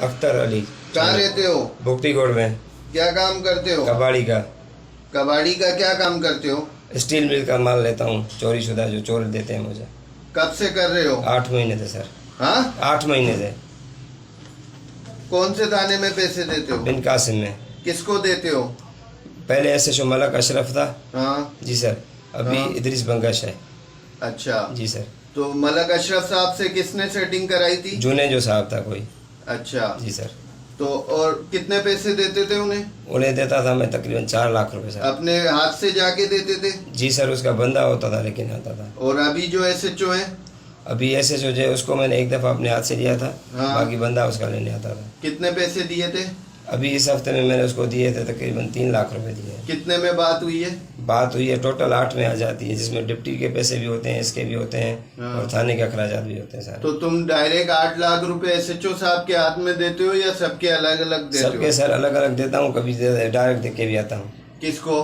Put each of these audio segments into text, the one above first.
अख्तर अली। कहाँ रहते हो? बुकटीकोट में। क्या काम करते हो? कबाड़ी का। कबाड़ी का क्या काम करते हो? स्टील मिल का माल लेता हूँ, चोरी शुदा जो चोर देते हैं मुझे। कब से कर रहे हो? 8 महीने से सर। हाँ, 8 महीने से। कौन से थाने में पैसे देते हो? बिन कासिम में। किसको देते हो? पहले SHO मलक अशरफ था। हाँ। जी सर। अभी हाँ। इदरीस बंगश है। अच्छा जी सर। तो मलक अशरफ साहब से किसने सेटिंग कराई थी? जूने जो साहब था कोई। अच्छा जी सर। तो और कितने पैसे देते थे उन्हें? उन्हें देता था मैं तकरीबन 4 लाख रुपए सर। अपने हाथ से जाके देते थे? जी सर, उसका बंदा होता था लेकिन आता था। और अभी जो SHO है? अभी SHO जो है उसको मैंने एक दफ़ा अपने हाथ से लिया था। हाँ। बाकी बंदा उसका लेने आता था। कितने पैसे दिए थे? अभी इस हफ्ते में मैंने उसको दिए थे तकरीबन 3 लाख रुपए दिए। कितने में बात हुई है? बात हुई है टोटल 8 में आ जाती है, जिसमें डिप्टी के पैसे भी होते हैं, इसके भी होते हैं। हाँ। और थाने के अखराजात भी होते हैं सारे। तो तुम डायरेक्ट 8 लाख रुपए SHO साहब के हाथ में देते हो या सबके अलग अलग देते सबके हो? सर अलग अलग देता हूँ, कभी डायरेक्ट दे के भी आता हूँ। किसको?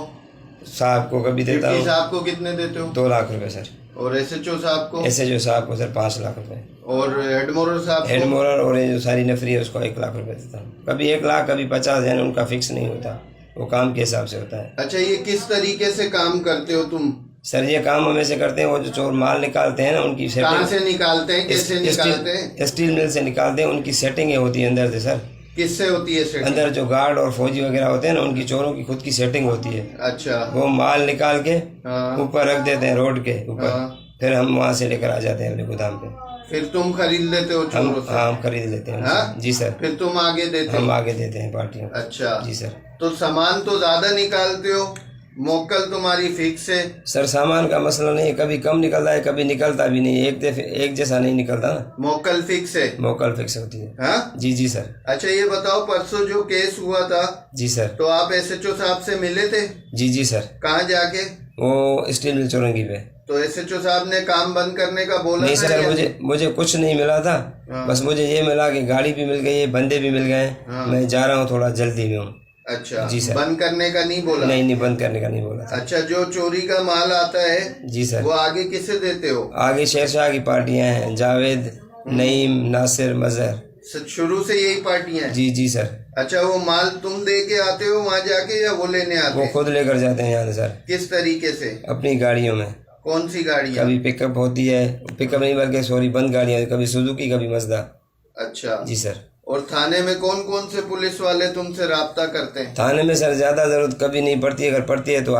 साहब को कभी देता डिप्टी हूँ साहब को कितने देते हो? 2 लाख रुपए सर। और SHO साहब को? SHO साहब को सर 5 लाख रुपए। और हेड मोरर साहब हेड को? मोरर और ये जो सारी नफरी है उसको 1 लाख रुपए देता हूँ। कभी 1 लाख, कभी 50, यानी उनका फिक्स नहीं होता, वो काम के हिसाब से होता है। अच्छा, ये किस तरीके से काम करते हो तुम? सर ये काम हमें से करते हैं, वो जो चोर माल निकालते हैं ना उनकी कहाँ से निकालते हैं, कैसे निकालते हैं? स्टील मिल से निकालते हैं, उनकी सेटिंग होती है अंदर से सर। किससे होती है सेटिंग? अंदर जो गार्ड और फौजी वगैरह होते हैं ना, उनकी चोरों की खुद की सेटिंग होती है। अच्छा। वो माल निकाल के हाँ। ऊपर रख देते हैं रोड के ऊपर। हाँ। फिर हम वहाँ से लेकर आ जाते हैं अपने गोदाम पे। फिर तुम खरीद लेते हो चोरों से? हम खरीद लेते हैं। हाँ? जी सर। फिर तुम आगे देते हम हो? आगे देते हैं पार्टियों को। अच्छा जी सर। तो सामान तो ज्यादा निकालते हो, मोकल तुम्हारी फिक्स है? सर सामान का मसला नहीं है, कभी कम निकलता है, कभी निकलता भी नहीं, एक जैसा नहीं निकलता ना। मोकल फिक्स है? मोकल फिक्स होती है। हाँ? जी जी सर। अच्छा ये बताओ, परसों जो केस हुआ था जी सर। तो आप SHO साहब से मिले थे? जी जी सर। कहाँ जाके? वो स्टील मिल चौरंगी पे। तो SHO साहब ने काम बंद करने का बोला नहीं था सर, या मुझे कुछ नहीं मिला था। हाँ। बस मुझे ये मिला कि गाड़ी भी मिल गई है, बंदे भी मिल गए। हाँ। मैं जा रहा हूँ, थोड़ा जल्दी में हूँ। अच्छा जी सर। बंद करने का नहीं बोला? नहीं बंद करने का नहीं बोला था। अच्छा, जो चोरी का माल आता है जी सर। वो आगे किसे देते हो? आगे शेरशाह की पार्टियां हैं, जावेद, नईम, नासिर, मजहर। शुरू से यही पार्टियां हैं? जी जी सर। अच्छा, वो माल तुम दे के आते हो वहाँ जाके या वो लेने आते वो हैं? खुद लेकर जाते हैं यहाँ से सर, किस तरीके से? अपनी गाड़ियों में। कौन सी गाड़ियाँ? कभी पिकअप होती है, पिकअप नहीं बल्कि सॉरी बंद गाड़ियाँ, कभी सुजुकी, कभी मजदा। अच्छा जी सर। और थाने में कौन कौन से पुलिस वाले तुमसे राब्ता करते हैं? थाने में सर ज़्यादा ज़रूरत कभी नहीं पड़ती, अगर पड़ती है तो